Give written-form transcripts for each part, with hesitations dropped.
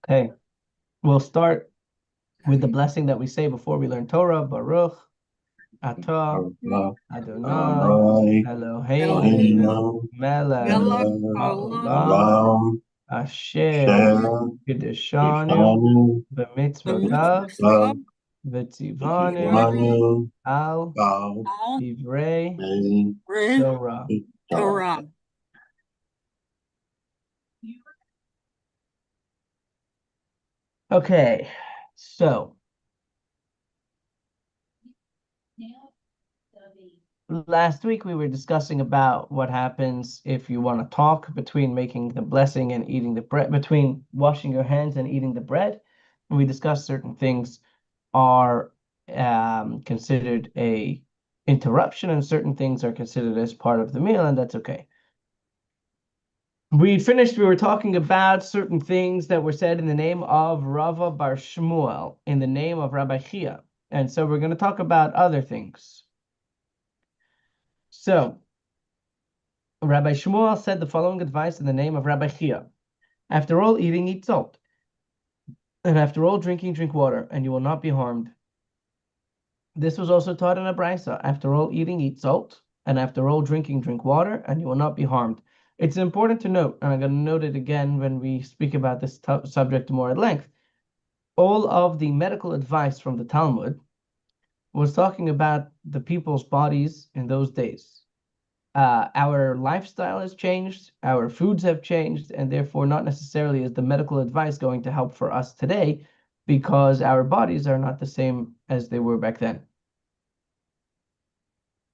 Okay, we'll start with the blessing that we say before we learn Torah. Baruch atah Adonai Adonai, Eloheinu Eloheinu, melech melech haolam haolam, asher asher kiddushanu kiddushanu b'mitzvotav b'mitzvotav v'tzivanu v'tzivanu al al divrei pei Torah. Torah. Okay, so last week we were discussing about what happens if you want to talk between making the blessing and eating the bread, between washing your hands and eating the bread. And we discussed certain things are considered a interruption and certain things are considered as part of the meal, and that's okay. We were talking about certain things that were said in the name of Rava Bar Shmuel, in the name of Rabbi Chia. And so we're going to talk about other things. So, Rabbi Shmuel said the following advice in the name of Rabbi Chia. After all eating, eat salt. And after all drinking, drink water, and you will not be harmed. This was also taught in a brisa. After all eating, eat salt. And after all drinking, drink water, and you will not be harmed. It's important to note, and I'm going to note it again when we speak about this subject more at length. All of the medical advice from the Talmud was talking about the people's bodies in those days. Our lifestyle has changed, our foods have changed, and therefore not necessarily is the medical advice going to help for us today because our bodies are not the same as they were back then.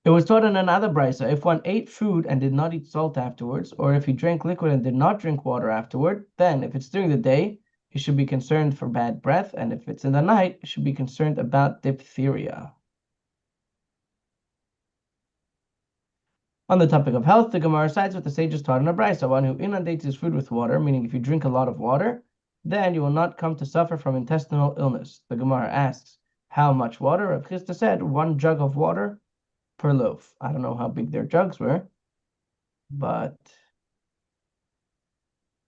It was taught in another brisa, if one ate food and did not eat salt afterwards, or if he drank liquid and did not drink water afterward, then if it's during the day, he should be concerned for bad breath, and if it's in the night, he should be concerned about diphtheria. On the topic of health, the Gemara cites what the sages taught in a brisa, one who inundates his food with water, meaning if you drink a lot of water, then you will not come to suffer from intestinal illness. The Gemara asks, how much water? Rav Chisda said, 1 jug of water per loaf. I don't know how big their jugs were, but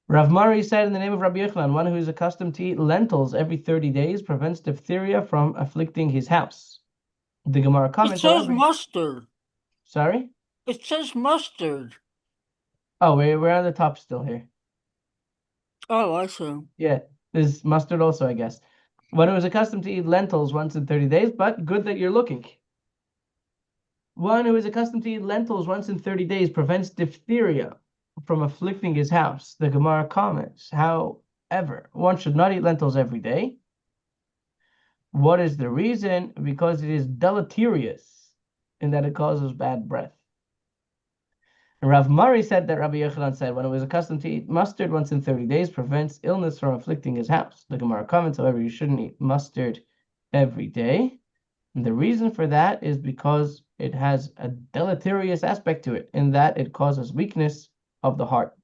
Rav Mari said in the name of Rabbi Yochanan, one who is accustomed to eat lentils every 30 days prevents diphtheria from afflicting his house. The Gemara comments, it says mustard. Sorry? It says mustard. Oh, we're on the top still here. Oh, I see. Yeah, there's mustard also, I guess. One who is accustomed to eat lentils once in 30 days, but good that you're looking. One who is accustomed to eat lentils once in 30 days prevents diphtheria from afflicting his house. The Gemara comments, however, one should not eat lentils every day. What is the reason? Because it is deleterious in that it causes bad breath. And Rav Mari said that Rabbi Yochanan said, when it was accustomed to eat mustard once in 30 days, prevents illness from afflicting his house. The Gemara comments, however, you shouldn't eat mustard every day. And the reason for that is because it has a deleterious aspect to it, in that it causes weakness of the heart.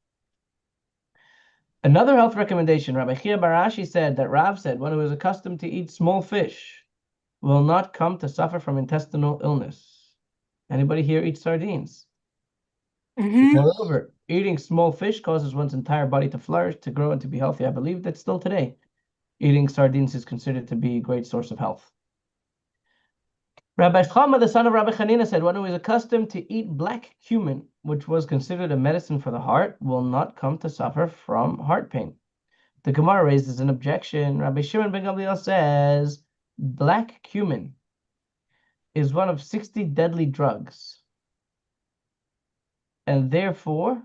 Another health recommendation, Rabbi Chia Barashi said that Rav said, one who is accustomed to eat small fish will not come to suffer from intestinal illness. Anybody here eat sardines? Moreover, eating small fish causes one's entire body to flourish, to grow, and to be healthy. I believe that still today, eating sardines is considered to be a great source of health. Rabbi Chama, the son of Rabbi Chanina, said, one who is accustomed to eat black cumin, which was considered a medicine for the heart, will not come to suffer from heart pain. The Gemara raises an objection. Rabbi Shimon ben Gamliel says, black cumin is one of 60 deadly drugs. And therefore,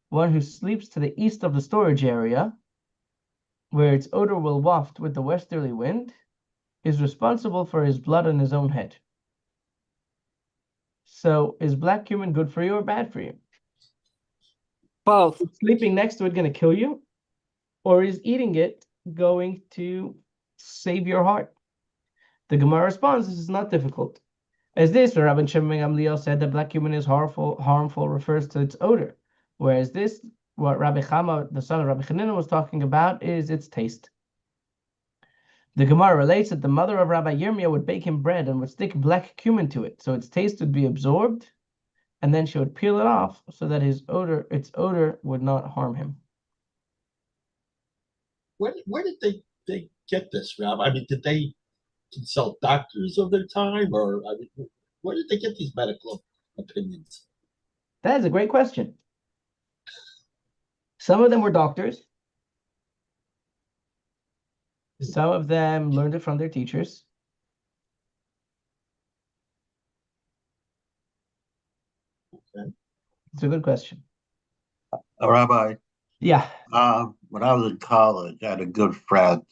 one who sleeps to the east of the storage area, where its odor will waft with the westerly wind, is responsible for his blood on his own head. So is black cumin good for you or bad for you? Both. Is sleeping next to it going to kill you? Or is eating it going to save your heart? The Gemara responds, this is not difficult. As this, Rabbi Shimon ben Gamliel said that black cumin is harmful refers to its odor. Whereas this, what Rabbi Chama, the son of Rabbi Chanina, was talking about is its taste. The Gemara relates that the mother of Rabbi Yirmiyah would bake him bread and would stick black cumin to it, so its taste would be absorbed, and then she would peel it off so that its odor would not harm him. where did they get this, Rob? I mean, did they consult doctors of their time, or I mean, where did they get these medical opinions? That is a great question. Some of them were doctors. Some of them learned it from their teachers. Okay. It's a good question. Rabbi, Yeah. when I was in college, I had a good friend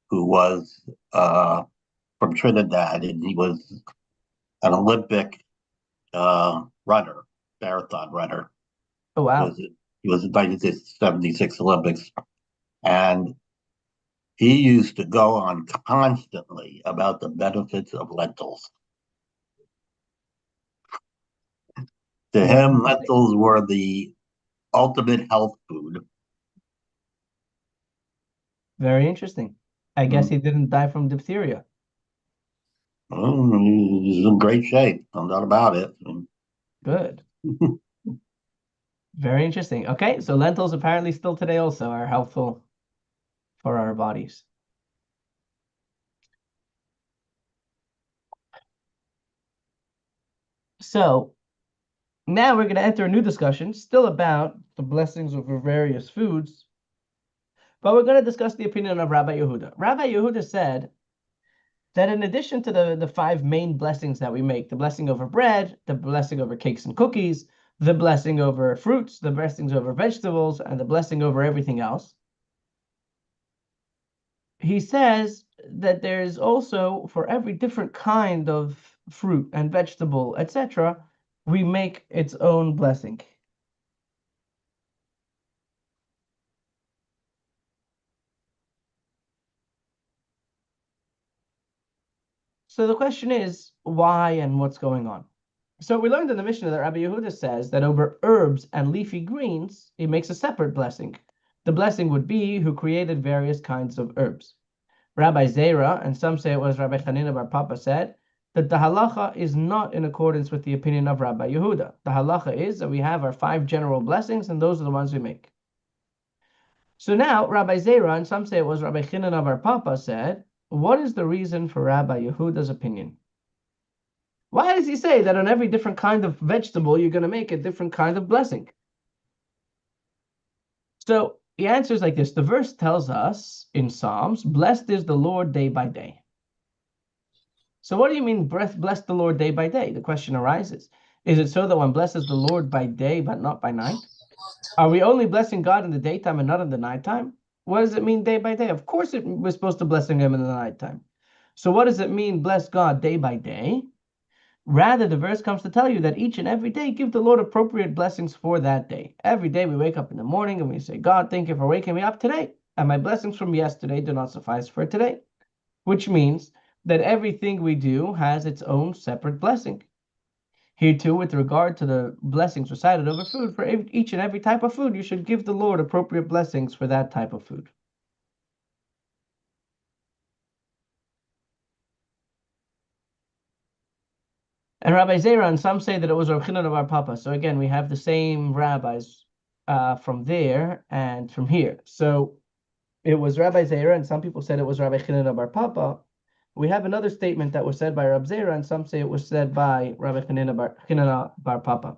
who was from Trinidad, and he was an Olympic runner, marathon runner. Oh, wow. He was in 1976 Olympics, and he used to go on constantly about the benefits of lentils. To him, lentils were the ultimate health food. Very interesting. I guess he didn't die from diphtheria. He's in great shape, no doubt about it. Good. Very interesting. Okay, so lentils apparently still today also are helpful for our bodies. So now we're going to enter a new discussion, still about the blessings of various foods, but we're going to discuss the opinion of Rabbi Yehuda. Rabbi Yehuda said that in addition to the five main blessings that we make, the blessing over bread, the blessing over cakes and cookies, the blessing over fruits, the blessings over vegetables, and the blessing over everything else, he says that there's also, for every different kind of fruit and vegetable, etc., we make its own blessing. So the question is, why and what's going on? So we learned in the Mishnah that Rabbi Yehuda says that over herbs and leafy greens, he makes a separate blessing. The blessing would be who created various kinds of herbs. Rabbi Zera, and some say it was Rabbi Chanina bar Papa, said that the halacha is not in accordance with the opinion of Rabbi Yehuda. The halacha is that we have our five general blessings, and those are the ones we make. So now, Rabbi Zera, and some say it was Rabbi Chanina bar Papa, said, what is the reason for Rabbi Yehuda's opinion? Why does he say that on every different kind of vegetable, you're going to make a different kind of blessing? So he answers like this. The verse tells us in Psalms, blessed is the Lord day by day. So what do you mean, bless the Lord day by day? The question arises. Is it so that one blesses the Lord by day, but not by night? Are we only blessing God in the daytime and not in the nighttime? What does it mean day by day? Of course we're supposed to blessing him in the nighttime. So what does it mean, bless God day by day? Rather, the verse comes to tell you that each and every day give the Lord appropriate blessings for that day. Every day we wake up in the morning and we say, God, thank you for waking me up today. And my blessings from yesterday do not suffice for today. Which means that everything we do has its own separate blessing. Here too, with regard to the blessings recited over food, for each and every type of food, you should give the Lord appropriate blessings for that type of food. And Rabbi Zera, and some say that it was Rav Chinan of our Papa. So again, we have the same rabbis from there and from here. So it was Rabbi Zera, and some people said it was Rabbi Chinan of our Papa. We have another statement that was said by Rabbi Zera, and some say it was said by Rabbi Chinan bar Papa.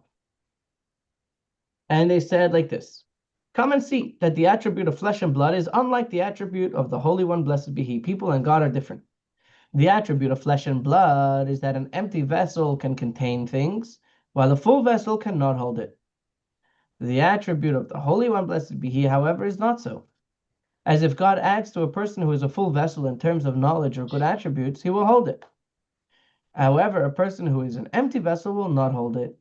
And they said like this: come and see that the attribute of flesh and blood is unlike the attribute of the Holy One, blessed be He. People and God are different. The attribute of flesh and blood is that an empty vessel can contain things, while a full vessel cannot hold it. The attribute of the Holy One, blessed be He, however, is not so. As if God adds to a person who is a full vessel in terms of knowledge or good attributes, he will hold it. However, a person who is an empty vessel will not hold it.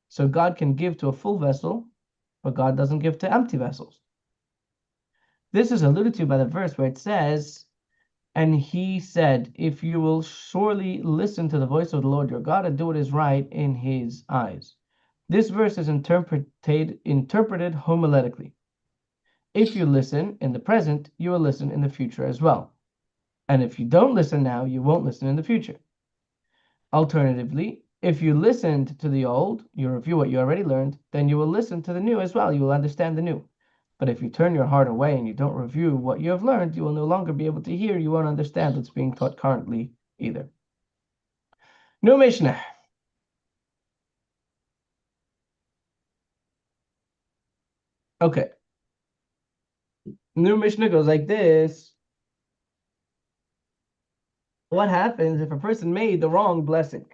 So God can give to a full vessel, but God doesn't give to empty vessels. This is alluded to by the verse where it says, and he said, if you will surely listen to the voice of the Lord your God and do what is right in his eyes. This verse is interpreted homiletically. If you listen in the present, you will listen in the future as well. And if you don't listen now, you won't listen in the future. Alternatively, if you listened to the old, you review what you already learned, then you will listen to the new as well. You will understand the new. But if you turn your heart away and you don't review what you have learned, you will no longer be able to hear. You won't understand what's being taught currently either. New Mishnah. Okay. New Mishnah goes like this. What happens if a person made the wrong blessing?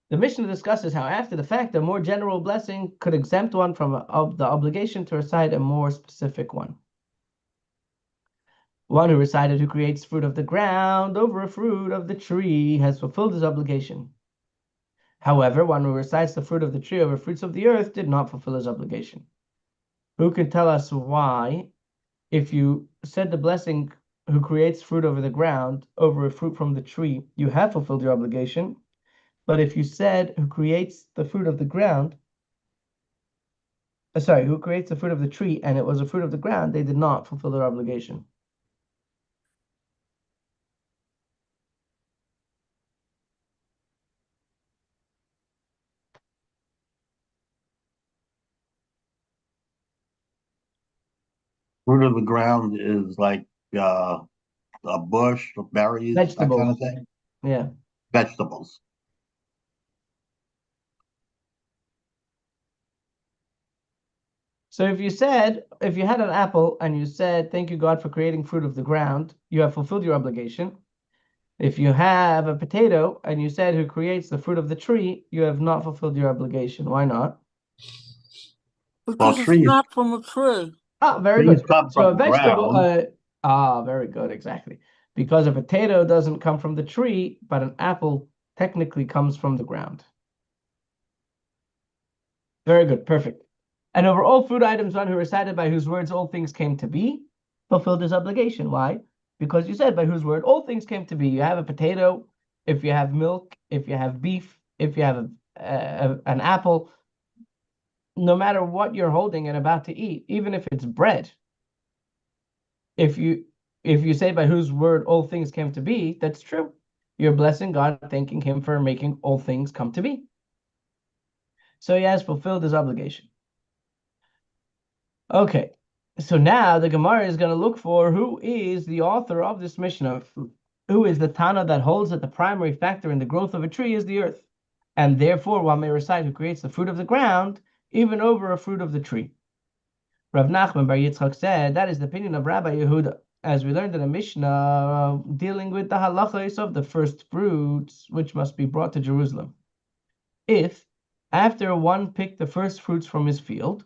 The Mishnah discusses how after the fact, a more general blessing could exempt one from the obligation to recite a more specific one. One who recited who creates fruit of the ground over a fruit of the tree has fulfilled his obligation. However, one who recites the fruit of the tree over fruits of the earth did not fulfill his obligation. Who can tell us why, if you said the blessing who creates fruit over the ground over a fruit from the tree, you have fulfilled your obligation? But if you said who creates the fruit of the ground, who creates the fruit of the tree and it was a fruit of the ground, they did not fulfill their obligation. Fruit of the ground is like a bush, berries, that kind Vegetables. of thing. Yeah. Vegetables. So if you had an apple and you said, thank you, God, for creating fruit of the ground, you have fulfilled your obligation. If you have a potato and you said, who creates the fruit of the tree, you have not fulfilled your obligation. Why not? Because it's not from a tree. Ah, very Trees good. come So a from the vegetable, ground. very good, exactly. Because a potato doesn't come from the tree, but an apple technically comes from the ground. Very good, perfect. And over all food items, one who recited by whose words all things came to be, fulfilled his obligation. Why? Because you said by whose word all things came to be. You have a potato, if you have milk, if you have beef, if you have an apple, no matter what you're holding and about to eat, even if it's bread, if you say by whose word all things came to be, that's true. You're blessing God, thanking him for making all things come to be. So he has fulfilled his obligation. Okay, so now the Gemara is going to look for who is the author of this Mishnah, who is the Tana that holds that the primary factor in the growth of a tree is the earth, and therefore one may recite who creates the fruit of the ground, even over a fruit of the tree. Rav Nachman Bar Yitzchak said that is the opinion of Rabbi Yehuda, as we learned in a Mishnah dealing with the halachos of the first fruits, which must be brought to Jerusalem. If, after one picked the first fruits from his field,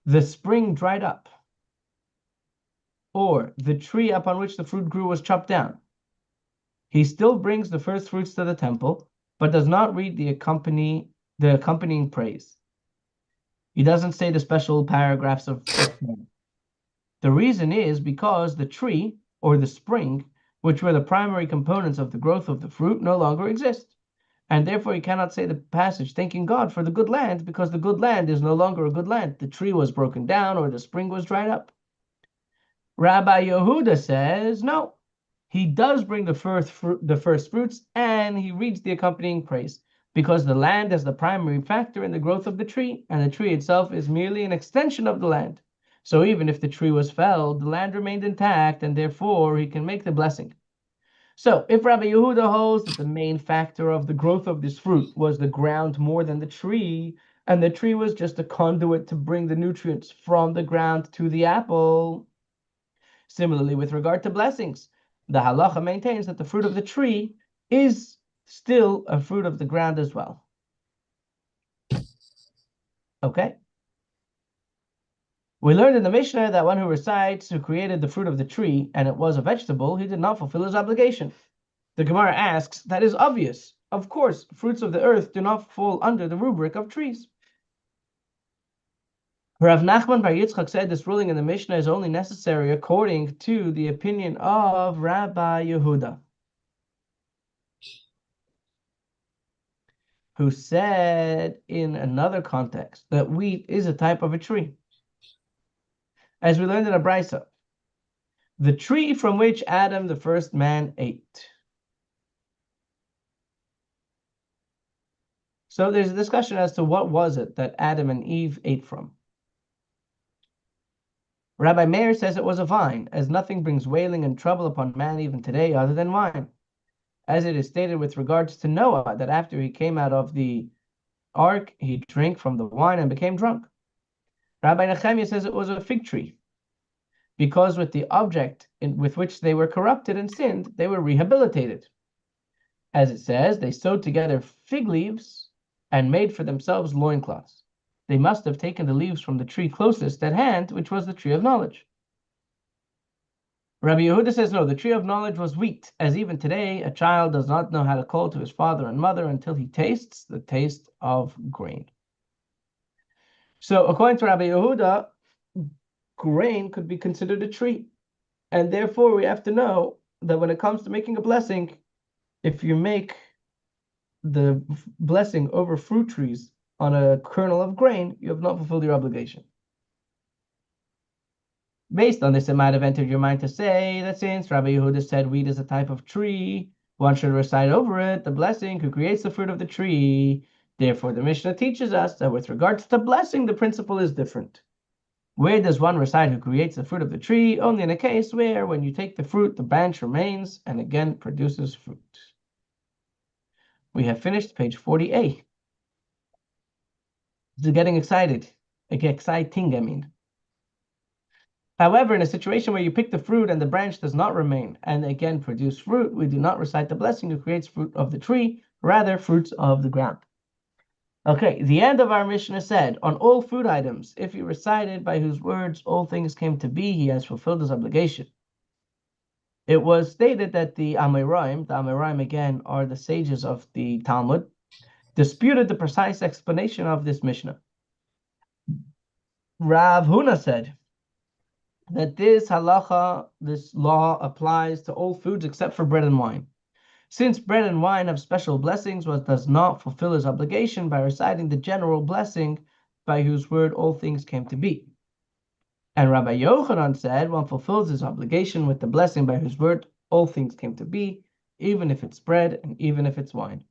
the spring dried up, or the tree upon which the fruit grew was chopped down, he still brings the first fruits to the temple, but does not read the accompanying praise. He doesn't say the special paragraphs of prayer. The reason is because the tree, or the spring, which were the primary components of the growth of the fruit, no longer exist. And therefore he cannot say the passage thanking God for the good land, because the good land is no longer a good land. The tree was broken down or the spring was dried up. Rabbi Yehuda says, no, he does bring the first fruits and he reads the accompanying praise, because the land is the primary factor in the growth of the tree, and the tree itself is merely an extension of the land. So even if the tree was felled, the land remained intact, and therefore he can make the blessing. So if Rabbi Yehuda holds that the main factor of the growth of this fruit was the ground more than the tree, and the tree was just a conduit to bring the nutrients from the ground to the apple. Similarly, with regard to blessings, the halacha maintains that the fruit of the tree is still a fruit of the ground as well. Okay? We learned in the Mishnah that one who recites who created the fruit of the tree and it was a vegetable, he did not fulfill his obligation. The Gemara asks, that is obvious. Of course, fruits of the earth do not fall under the rubric of trees. Rav Nachman Bar Yitzchak said this ruling in the Mishnah is only necessary according to the opinion of Rabbi Yehuda, who said in another context that wheat is a type of a tree. As we learned in a Brisa, the tree from which Adam, the first man, ate. So there's a discussion as to what was it that Adam and Eve ate from. Rabbi Meir says it was a vine, as nothing brings wailing and trouble upon man even today other than wine. As it is stated with regards to Noah, that after he came out of the ark, he drank from the wine and became drunk. Rabbi Nehemiah says it was a fig tree, because with the object with which they were corrupted and sinned, they were rehabilitated. As it says, they sewed together fig leaves and made for themselves loincloths. They must have taken the leaves from the tree closest at hand, which was the tree of knowledge. Rabbi Yehuda says, no, the tree of knowledge was wheat, as even today a child does not know how to call to his father and mother until he tastes the taste of grain. So according to Rabbi Yehuda, grain could be considered a tree. And therefore we have to know that when it comes to making a blessing, if you make the blessing over fruit trees on a kernel of grain, you have not fulfilled your obligation. Based on this, it might have entered your mind to say that since Rabbi Yehuda said wheat is a type of tree, one should recite over it the blessing who creates the fruit of the tree. Therefore, the Mishnah teaches us that with regards to blessing, the principle is different. Where does one recite who creates the fruit of the tree? Only in a case where, when you take the fruit, the branch remains and again produces fruit. We have finished page 40a. This is getting exciting, I mean. However, in a situation where you pick the fruit and the branch does not remain and again produce fruit, we do not recite the blessing who creates fruit of the tree, rather fruits of the ground. Okay, the end of our Mishnah said, on all food items, if he recited by whose words all things came to be, he has fulfilled his obligation. It was stated that the Amoraim again are the sages of the Talmud, disputed the precise explanation of this Mishnah. Rav Huna said that this halacha, this law, applies to all foods except for bread and wine. Since bread and wine have special blessings, one does not fulfill his obligation by reciting the general blessing by whose word all things came to be. And Rabbi Yochanan said one fulfills his obligation with the blessing by whose word all things came to be, even if it's bread and even if it's wine.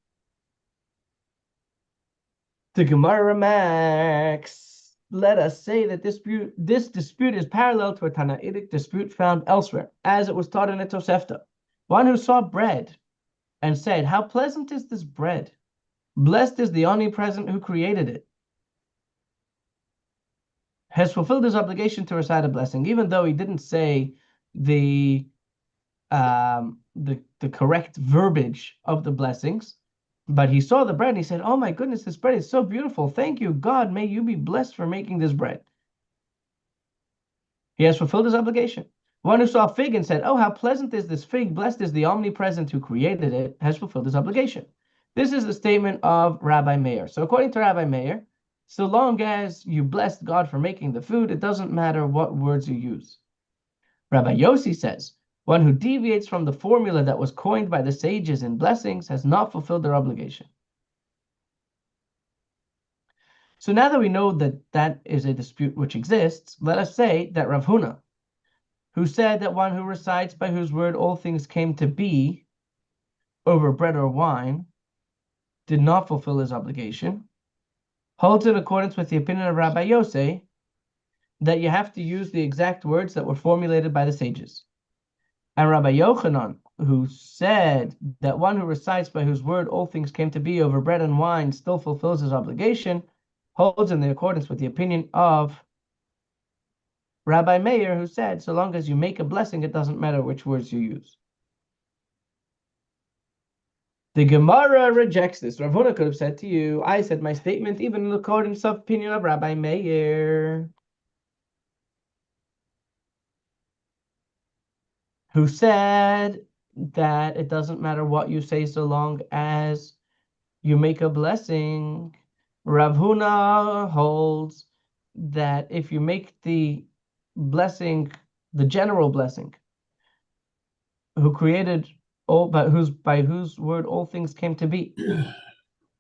The Gemara remarks, let us say that this dispute is parallel to a Tanaitic dispute found elsewhere, as it was taught in a Tosefta. One who saw bread and said, how pleasant is this bread? Blessed is the omnipresent who created it, has fulfilled his obligation to recite a blessing, even though he didn't say the correct verbiage of the blessings. But he saw the bread and he said, oh my goodness, this bread is so beautiful. Thank you, God. May you be blessed for making this bread. He has fulfilled his obligation. One who saw a fig and said, oh, how pleasant is this fig. Blessed is the omnipresent who created it, has fulfilled his obligation. This is the statement of Rabbi Meir. So according to Rabbi Meir, so long as you blessed God for making the food, it doesn't matter what words you use. Rabbi Yossi says, one who deviates from the formula that was coined by the sages in blessings has not fulfilled their obligation. So now that we know that that is a dispute which exists, let us say that Rav Huna, who said that one who recites by whose word all things came to be over bread or wine did not fulfill his obligation, holds in accordance with the opinion of Rabbi Yossi that you have to use the exact words that were formulated by the sages. And Rabbi Yochanan, who said that one who recites by whose word all things came to be over bread and wine still fulfills his obligation, holds in the accordance with the opinion of Rabbi Meir, who said, so long as you make a blessing, it doesn't matter which words you use. The Gemara rejects this. Rav Huna could have said to you, I said my statement even in accordance of opinion of Rabbi Meir, who said that it doesn't matter what you say so long as you make a blessing. Rav Huna holds that if you make the blessing, the general blessing, who created all, by whose word all things came to be,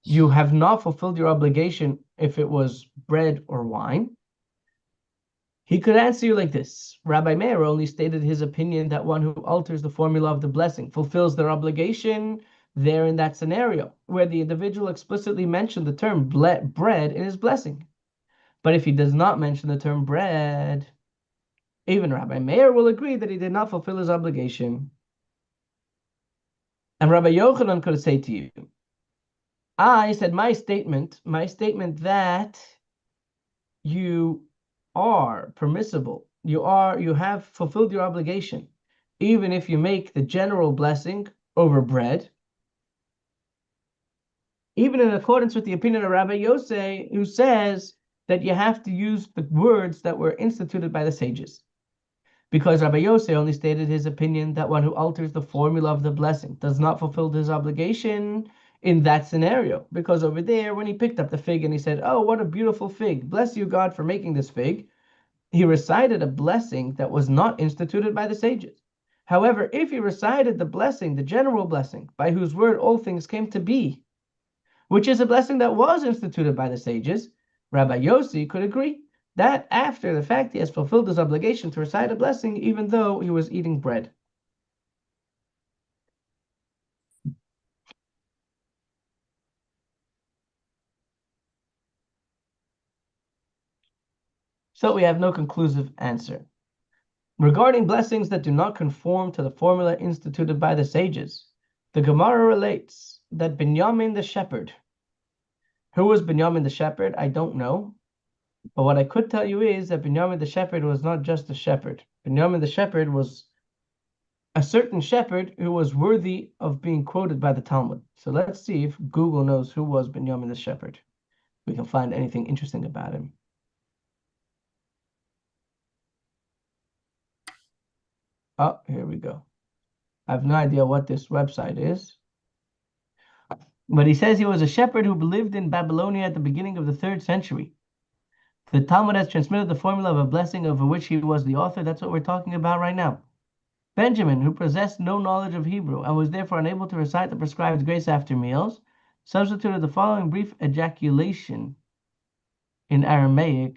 you have not fulfilled your obligation if it was bread or wine. He could answer you like this. Rabbi Meir only stated his opinion that one who alters the formula of the blessing fulfills their obligation there in that scenario where the individual explicitly mentioned the term bread in his blessing. But if he does not mention the term bread, even Rabbi Meir will agree that he did not fulfill his obligation. And Rabbi Yochanan could say to you, I said my statement that you are permissible, you have fulfilled your obligation, even if you make the general blessing over bread, even in accordance with the opinion of Rabbi Yosei, who says that you have to use the words that were instituted by the sages. Because Rabbi Yosei only stated his opinion that one who alters the formula of the blessing does not fulfill his obligation in that scenario. Because over there, when he picked up the fig and he said, oh, what a beautiful fig, bless you, God, for making this fig, he recited a blessing that was not instituted by the sages. However, if he recited the blessing, the general blessing, by whose word all things came to be, which is a blessing that was instituted by the sages, Rabbi Yossi could agree that after the fact he has fulfilled his obligation to recite a blessing even though he was eating bread. So we have no conclusive answer. Regarding blessings that do not conform to the formula instituted by the sages, the Gemara relates that Binyamin the shepherd, who was Binyamin the shepherd, I don't know. But what I could tell you is that Binyamin the shepherd was not just a shepherd. Binyamin the shepherd was a certain shepherd who was worthy of being quoted by the Talmud. So let's see if Google knows who was Binyamin the shepherd. We can find anything interesting about him. Oh, here we go. I have no idea what this website is. But he says he was a shepherd who lived in Babylonia at the beginning of the 3rd century. The Talmud has transmitted the formula of a blessing over which he was the author. That's what we're talking about right now. Benjamin, who possessed no knowledge of Hebrew and was therefore unable to recite the prescribed grace after meals, substituted the following brief ejaculation in Aramaic.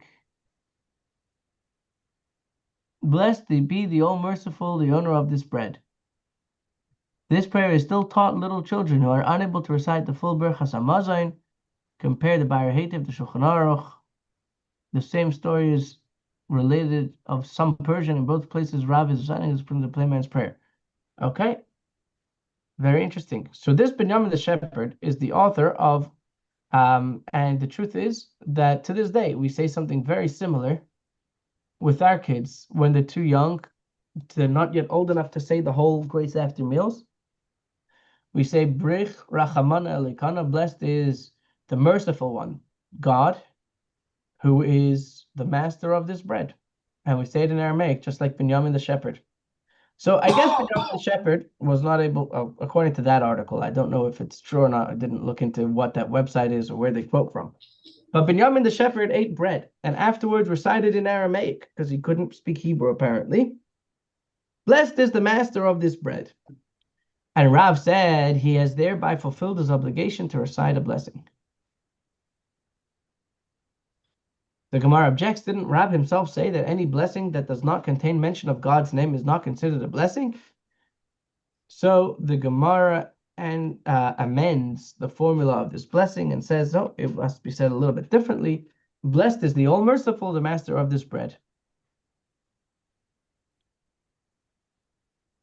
Blessed be the all-merciful, the owner of this bread. This prayer is still taught little children who are unable to recite the full Birchas Hamazon. Compare the Ba'er Heitev, the Shulchan Aruch. The same story is related of some Persian. In both places, Rav is reciting from the Playman's prayer. Okay? Very interesting. So this Binyamin the shepherd is the author of, and the truth is that to this day, we say something very similar with our kids when they're too young, they're not yet old enough to say the whole grace after meals. We say, Brich Rachamana Elikana, blessed is the merciful one, God, who is the master of this bread. And we say it in Aramaic, just like Binyamin the shepherd. So I guess Binyamin the shepherd was not able, according to that article, I don't know if it's true or not, I didn't look into what that website is or where they quote from. But Binyamin the shepherd ate bread and afterwards recited in Aramaic, because he couldn't speak Hebrew apparently. Blessed is the master of this bread. And Rav said he has thereby fulfilled his obligation to recite a blessing. The Gemara objects, didn't Rav himself say that any blessing that does not contain mention of God's name is not considered a blessing? So the Gemara amends the formula of this blessing and says, oh, it must be said a little bit differently. Blessed is the all-merciful, the master of this bread.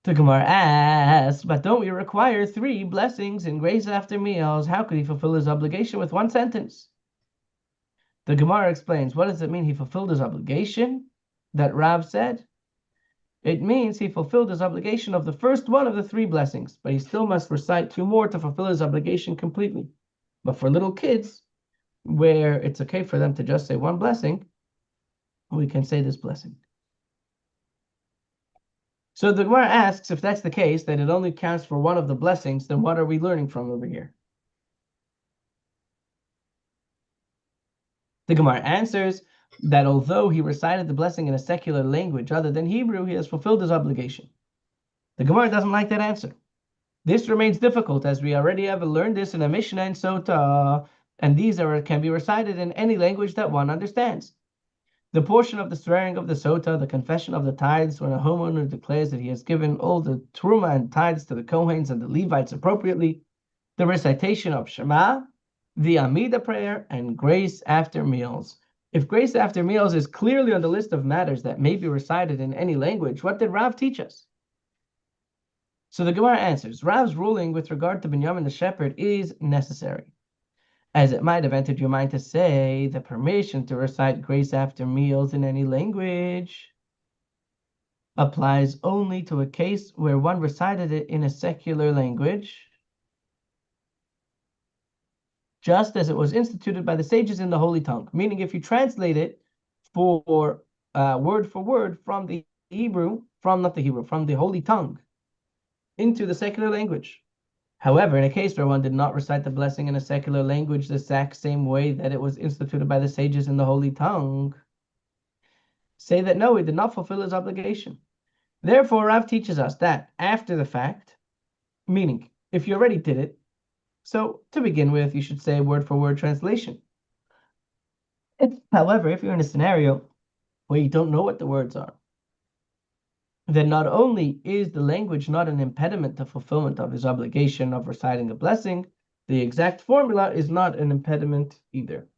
The Gemara asks, but don't we require 3 blessings in grace after meals? How could he fulfill his obligation with 1 sentence? The Gemara explains, what does it mean he fulfilled his obligation that Rav said? It means he fulfilled his obligation of the first one of the 3 blessings, but he still must recite 2 more to fulfill his obligation completely. But for little kids, where it's okay for them to just say 1 blessing, we can say this blessing. So the Gemara asks, if that's the case, that it only counts for 1 of the blessings, then what are we learning from over here? The Gemara answers that although he recited the blessing in a secular language other than Hebrew, he has fulfilled his obligation. The Gemara doesn't like that answer. This remains difficult, as we already have learned this in a Mishnah and Sota, and these can be recited in any language that one understands. The portion of the swearing of the Sota, the confession of the tithes, when a homeowner declares that he has given all the Truma and tithes to the Kohens and the Levites appropriately, the recitation of Shema, the Amida prayer, and grace after meals. If grace after meals is clearly on the list of matters that may be recited in any language, what did Rav teach us? So the Gemara answers, Rav's ruling with regard to Binyamin the shepherd is necessary, as it might have entered your mind to say the permission to recite grace after meals in any language applies only to a case where one recited it in a secular language, just as it was instituted by the sages in the Holy Tongue. Meaning, if you translate it for word from the Hebrew, from the Holy Tongue into the secular language. However, in a case where one did not recite the blessing in a secular language the exact same way that it was instituted by the sages in the Holy Tongue, say that no, he did not fulfill his obligation. Therefore, Rav teaches us that after the fact, meaning if you already did it, so to begin with, you should say word for word translation. However, if you're in a scenario where you don't know what the words are, then not only is the language not an impediment to fulfillment of his obligation of reciting a blessing, the exact formula is not an impediment either.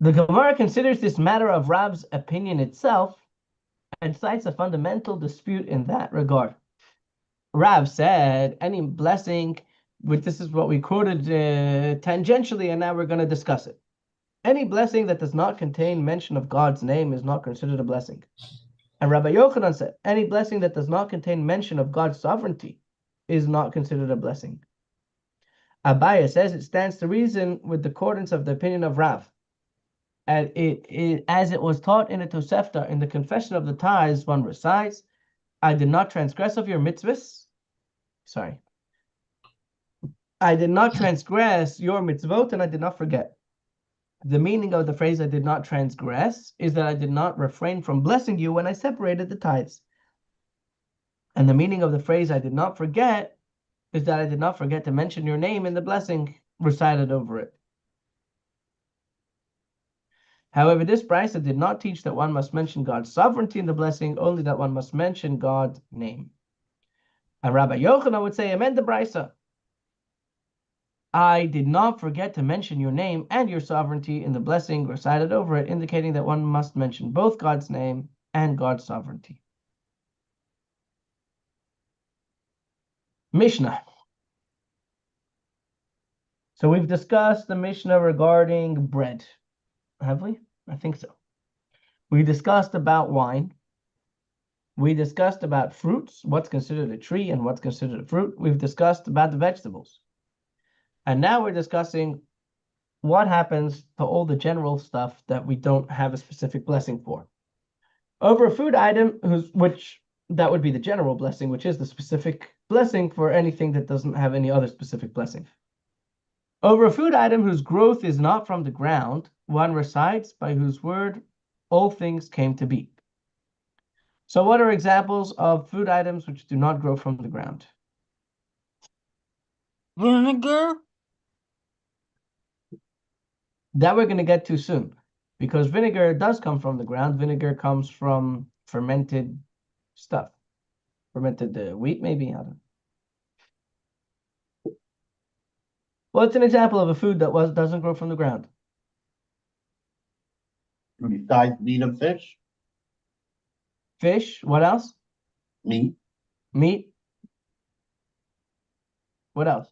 The Gemara considers this matter of Rav's opinion itself and cites a fundamental dispute in that regard. Rav said, any blessing, this is what we quoted tangentially, and now we're going to discuss it. Any blessing that does not contain mention of God's name is not considered a blessing. And Rabbi Yochanan said, any blessing that does not contain mention of God's sovereignty is not considered a blessing. Abaya says it stands to reason with the accordance of the opinion of Rav. And as it was taught in the Tosefta, in the confession of the tithes, one recites, I did not transgress of your mitzvahs. I did not transgress your mitzvot, and I did not forget. The meaning of the phrase I did not transgress is that I did not refrain from blessing you when I separated the tithes. And the meaning of the phrase I did not forget is that I did not forget to mention your name in the blessing recited over it. However, this brisa did not teach that one must mention God's sovereignty in the blessing, only that one must mention God's name. And Rabbi Yochanan would say, amend the brisa. I did not forget to mention your name and your sovereignty in the blessing recited over it, indicating that one must mention both God's name and God's sovereignty. Mishnah. So we've discussed the Mishnah regarding bread. Have we? I think so. We discussed about wine. We discussed about fruits, what's considered a tree and what's considered a fruit. We've discussed about the vegetables. And now we're discussing what happens to all the general stuff that we don't have a specific blessing for. Over a food item, that would be the general blessing, which is the specific blessing for anything that doesn't have any other specific blessing. Over a food item whose growth is not from the ground, one recites by whose word all things came to be. So what are examples of food items which do not grow from the ground? Vinegar. That we're going to get to soon, because vinegar does come from the ground. Vinegar comes from fermented stuff. Fermented wheat, maybe? I don't know. Well, it's an example of a food that doesn't grow from the ground. Besides meat and fish? Fish, what else? Meat. Meat. What else?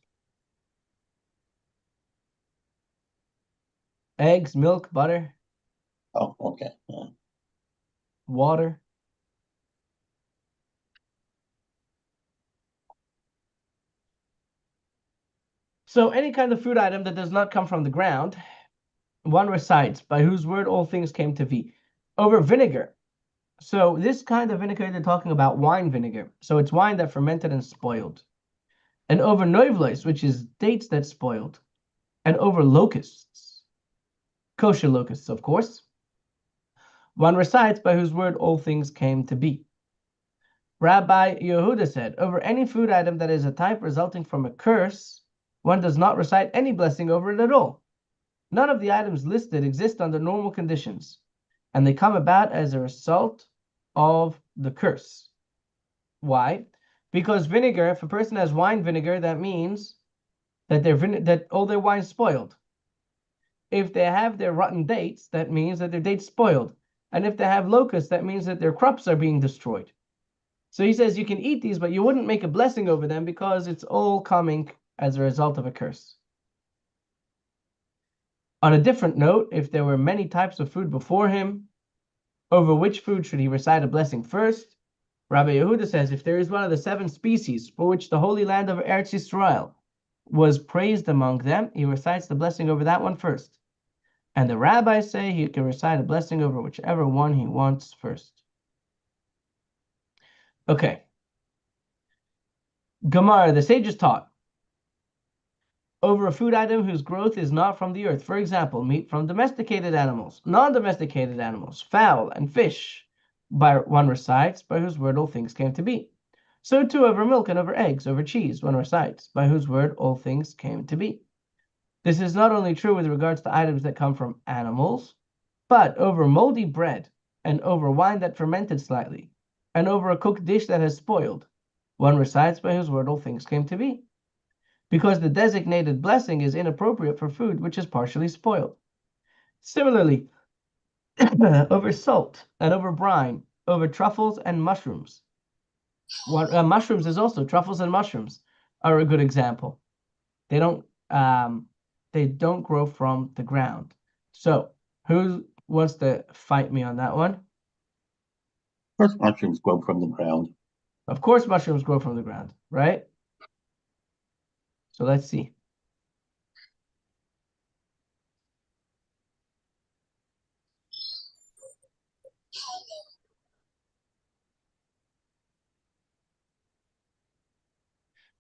Eggs, milk, butter, Oh, okay. Yeah. water. So any kind of food item that does not come from the ground, one recites by whose word all things came to be. Over vinegar. So this kind of vinegar, they're talking about wine vinegar. So it's wine that fermented and spoiled. And over noivlois, which is dates that spoiled. And over locusts. Kosher locusts, of course. One recites by whose word all things came to be. Rabbi Yehuda said, over any food item that is a type resulting from a curse, one does not recite any blessing over it at all. None of the items listed exist under normal conditions, and they come about as a result of the curse. Why? Because vinegar, if a person has wine vinegar, that means that that all their wine's spoiled. If they have their rotten dates, that means that their dates spoiled. And if they have locusts, that means that their crops are being destroyed. So he says you can eat these, but you wouldn't make a blessing over them because it's all coming as a result of a curse. On a different note, if there were many types of food before him, over which food should he recite a blessing first? Rabbi Yehuda says, if there is one of the 7 species for which the Holy Land of Eretz Yisrael was praised among them, he recites the blessing over that one first. And the rabbis say he can recite a blessing over whichever one he wants first. Okay. Gemara, the sages taught over a food item whose growth is not from the earth. For example, meat from domesticated animals, non-domesticated animals, fowl, and fish. By one recites, by whose word all things came to be. So too over milk and over eggs, over cheese, one recites, by whose word all things came to be. This is not only true with regards to items that come from animals, but over moldy bread, and over wine that fermented slightly, and over a cooked dish that has spoiled, one recites by whose word all things came to be. Because the designated blessing is inappropriate for food which is partially spoiled. Similarly, over salt and over brine, over truffles and mushrooms. Mushrooms is also truffles and mushrooms are a good example. They don't grow from the ground. So who wants to fight me on that one? Of course, mushrooms grow from the ground. Of course, mushrooms grow from the ground, right? So let's see.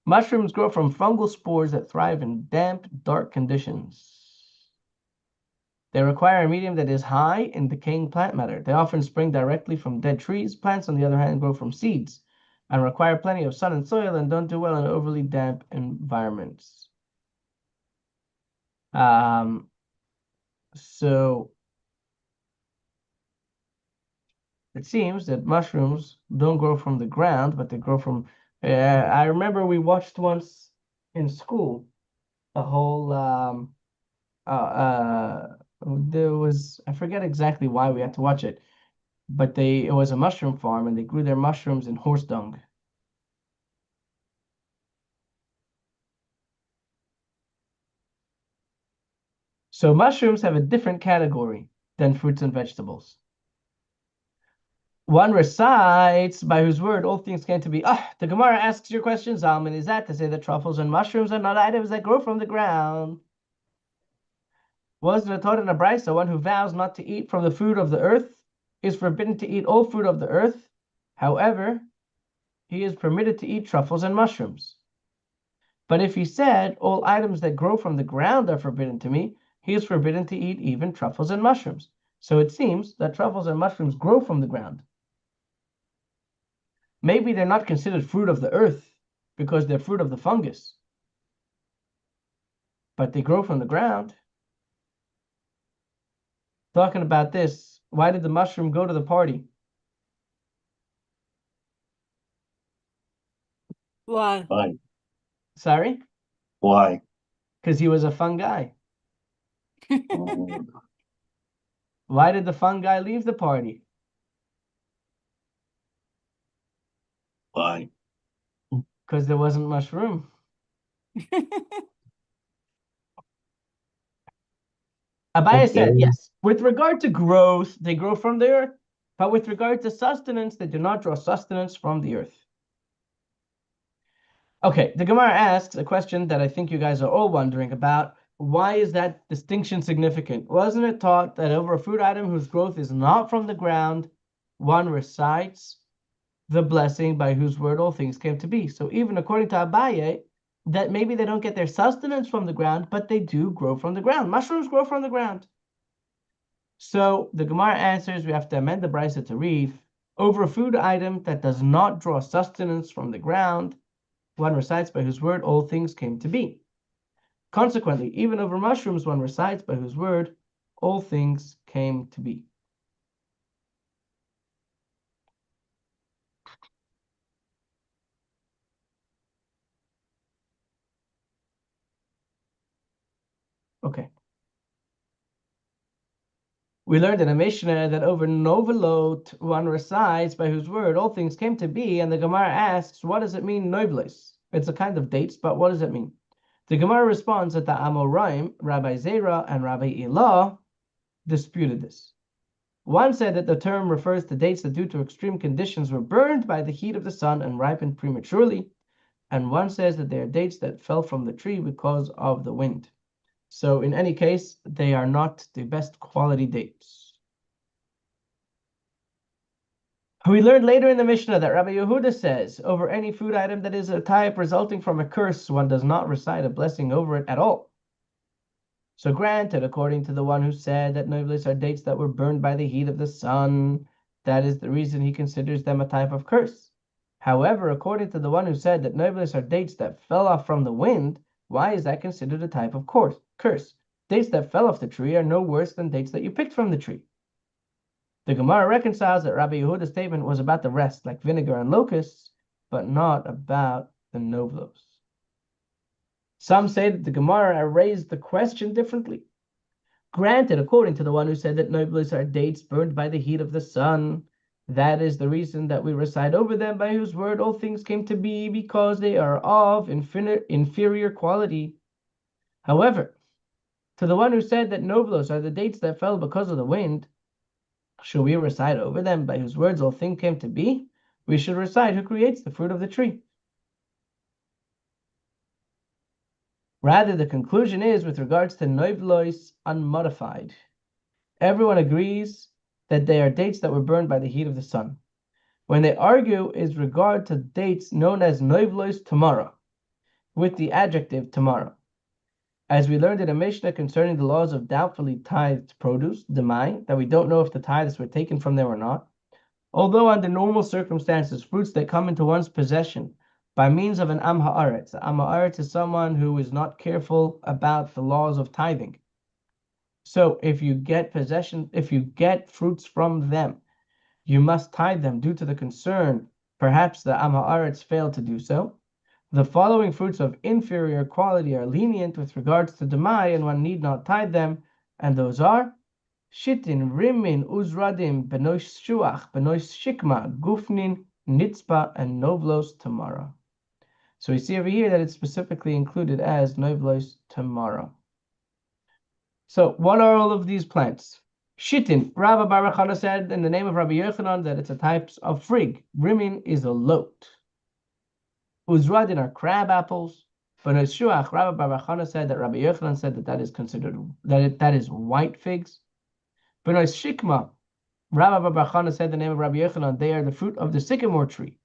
Mushrooms grow from fungal spores that thrive in damp, dark conditions. They require a medium that is high in decaying plant matter. They often spring directly from dead trees. Plants, on the other hand, grow from seeds and require plenty of sun and soil and don't do well in overly damp environments. So it seems that mushrooms don't grow from the ground, but they grow from... I remember we watched once in school a whole... there was... I forget exactly why we had to watch it, but it was a mushroom farm, and they grew their mushrooms in horse dung. So mushrooms have a different category than fruits and vegetables. One recites by whose word all things came to be. The Gemara asks your question, Zalman, is that to say that truffles and mushrooms are not items that grow from the ground? Was there taught in a brisa, one who vows not to eat from the food of the earth is forbidden to eat all fruit of the earth. However, he is permitted to eat truffles and mushrooms. But if he said, all items that grow from the ground are forbidden to me, he is forbidden to eat even truffles and mushrooms. So it seems that truffles and mushrooms grow from the ground. Maybe they're not considered fruit of the earth because they're fruit of the fungus. But they grow from the ground. Talking about this, why did the mushroom go to the party? Why? Why? Sorry? Why? Because he was a fun guy. Mm, Why did the fun guy leave the party? why? Because there wasn't much room. Abaya said, Okay. yes, with regard to growth, they grow from the earth, but with regard to sustenance, they do not draw sustenance from the earth. Okay, the Gemara asks a question that I think you guys are all wondering about. Why is that distinction significant? Wasn't it taught that over a food item whose growth is not from the ground, one recites the blessing by whose word all things came to be? So even according to Abaye, that maybe they don't get their sustenance from the ground, but they do grow from the ground. Mushrooms grow from the ground. So the Gemara answers, we have to amend the Brisa to read, over a food item that does not draw sustenance from the ground, one recites by whose word all things came to be. Consequently, even over mushrooms one recites by whose word all things came to be. Okay. We learned in a Mishnah that over novelot one recites by whose word all things came to be, and the Gemara asks, what does it mean, nobles? It's a kind of dates, but what does it mean? The Gemara responds that the Amoraim, Rabbi Zera and Rabbi Elah, disputed this. One said that the term refers to dates that due to extreme conditions were burned by the heat of the sun and ripened prematurely, and one says that they are dates that fell from the tree because of the wind. So in any case, they are not the best quality dates. We learned later in the Mishnah that Rabbi Yehuda says, over any food item that is a type resulting from a curse, one does not recite a blessing over it at all. So granted, according to the one who said that nobles are dates that were burned by the heat of the sun, that is the reason he considers them a type of curse. However, according to the one who said that nobles are dates that fell off from the wind, why is that considered a type of curse? Dates that fell off the tree are no worse than dates that you picked from the tree. The Gemara reconciles that Rabbi Yehuda's statement was about the rest, like vinegar and locusts, but not about the novlos. Some say that the Gemara raised the question differently. Granted, according to the one who said that nobles are dates burned by the heat of the sun, that is the reason that we recite over them by whose word all things came to be, because they are of inferior quality. However, to the one who said that nobles are the dates that fell because of the wind, should we recite over them by whose words all things came to be? We should recite who creates the fruit of the tree. Rather, the conclusion is with regards to novlois unmodified. Everyone agrees that they are dates that were burned by the heat of the sun. When they argue is regard to dates known as novlois tomorrow, with the adjective tomorrow. As we learned in a Mishnah concerning the laws of doubtfully tithed produce, demai, that we don't know if the tithes were taken from them or not. Although under normal circumstances, fruits that come into one's possession by means of an am ha'aretz. Am ha'aretz is someone who is not careful about the laws of tithing. So if you get fruits from them, you must tithe them due to the concern perhaps the am ha'aretz failed to do so. The following fruits of inferior quality are lenient with regards to demai, and one need not tithe them, and those are shitin, rimin, uzradim, benois shuach, benois shikma, gufnin, nitzpa, and novlos tamara. So we see over here that it's specifically included as novlos tamara. So what are all of these plants? Shitin, Rabbi Baruch Hana said in the name of Rabbi Yochanan that it's a type of frig. Rimin is a lot. Uzradin are crab apples. Benois shuach, Rabbi Baruch Hana said that Rabbi Yochanan said that is considered that is white figs. Benois shikma, Rabbi Baruch Hana said the name of Rabbi Yochanan, they are the fruit of the sycamore tree.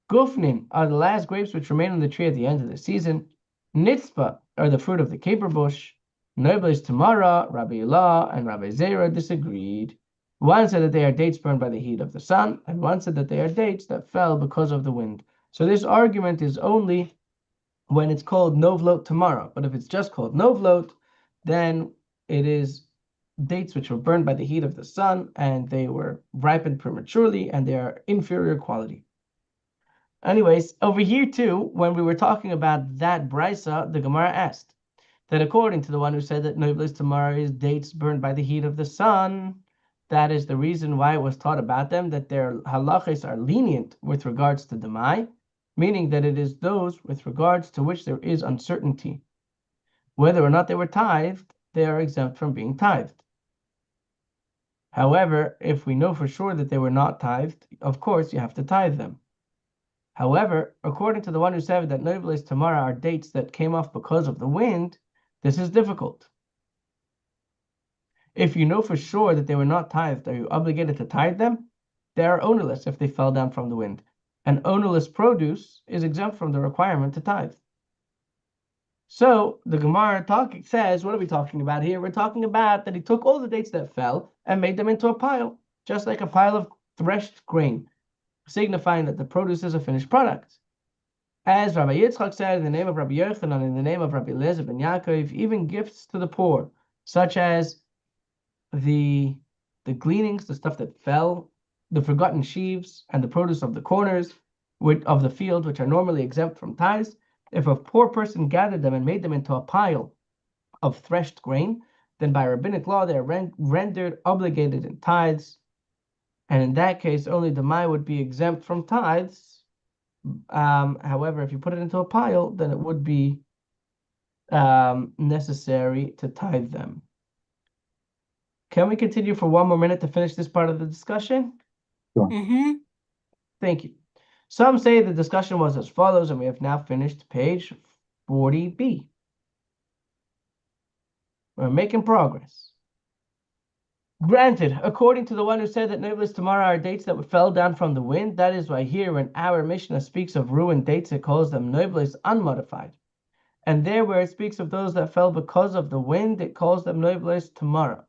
Gufnin are the last grapes which remain on the tree at the end of the season. Nitzpa are the fruit of the caper bush. Nobles Tamara, Rabbi Elah, and Rabbi Zera disagreed. One said that they are dates burned by the heat of the sun, and one said that they are dates that fell because of the wind. So this argument is only when it's called novlot Tamara. But if it's just called novlot, then it is dates which were burned by the heat of the sun, and they were ripened prematurely, and they are inferior quality. Anyways, over here too, when we were talking about that brisa, the Gemara asked that according to the one who said that nobles tamara is dates burned by the heat of the sun, that is the reason why it was taught about them, that their halachas are lenient with regards to demai, meaning that it is those with regards to which there is uncertainty. Whether or not they were tithed, they are exempt from being tithed. However, if we know for sure that they were not tithed, of course you have to tithe them. However, according to the one who said that nobles tamara are dates that came off because of the wind, this is difficult. If you know for sure that they were not tithed, are you obligated to tithe them? They are ownerless if they fell down from the wind. And ownerless produce is exempt from the requirement to tithe. So the Gemara says, what are we talking about here? We're talking about that he took all the dates that fell and made them into a pile, just like a pile of threshed grain, signifying that the produce is a finished product. As Rabbi Yitzchak said, in the name of Rabbi Yochanan, in the name of Rabbi Eliezer ben Yaakov, even gifts to the poor, such as the gleanings, the stuff that fell, the forgotten sheaves, and the produce of the corners of the field, which are normally exempt from tithes, if a poor person gathered them and made them into a pile of threshed grain, then by rabbinic law they are rendered obligated in tithes, and in that case only the mai would be exempt from tithes. However, if you put it into a pile, then it would be necessary to tithe them. Can we continue for one more minute to finish this part of the discussion? Mm-hmm. Thank you. Some say the discussion was as follows, and we have now finished page 40b. We're making progress. Granted, according to the one who said that Nobles tomorrow are dates that fell down from the wind, that is why here when our Mishnah speaks of ruined dates, it calls them Nobles unmodified. And there where it speaks of those that fell because of the wind, it calls them Nobles tomorrow.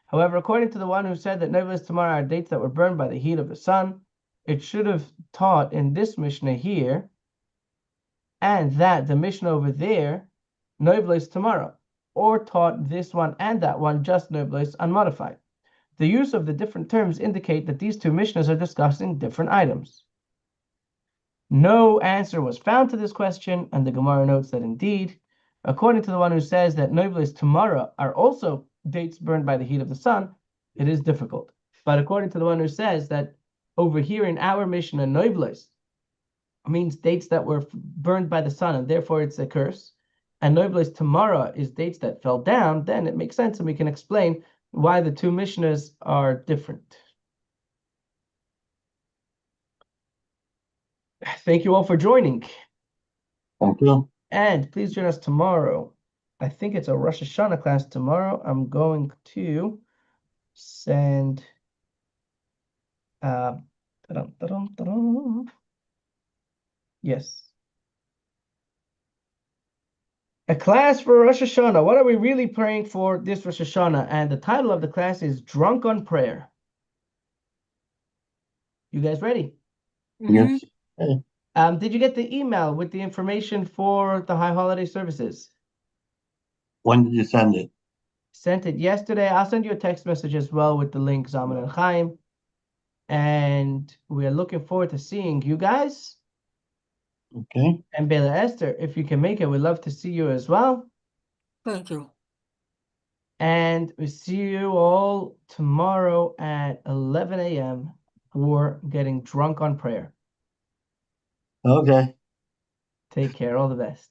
However, according to the one who said that Nobles tomorrow are dates that were burned by the heat of the sun, it should have taught in this Mishnah here, and that the Mishnah over there, Nobles tomorrow, or taught this one and that one just Nobles unmodified. The use of the different terms indicate that these two Mishnahs are discussing different items. No answer was found to this question, and the Gemara notes that indeed, according to the one who says that Nobles tomorrow are also dates burned by the heat of the sun, it is difficult. But according to the one who says that over here in our Mishnah, Nobles means dates that were burned by the sun, and therefore it's a curse, and Nobles tomorrow is dates that fell down, then it makes sense, and we can explain why the two Mishnahs are different. Thank you all for joining. Thank you. And please join us tomorrow. I think it's a Rosh Hashanah class tomorrow. I'm going to send yes. A class for Rosh Hashanah. What are we really praying for this Rosh Hashanah? And the title of the class is Drunk on Prayer. You guys ready? Yes. Hey, Did you get the email with the information for the high holiday services? when did you send it? Sent it yesterday. I'll send you a text message as well with the link, Zaman and Chaim. And we're looking forward to seeing you guys. Okay. And Bela Esther, if you can make it, we'd love to see you as well. Thank you. And we see you all tomorrow at 11 a.m. for getting drunk on prayer. Okay. Take care. All the best.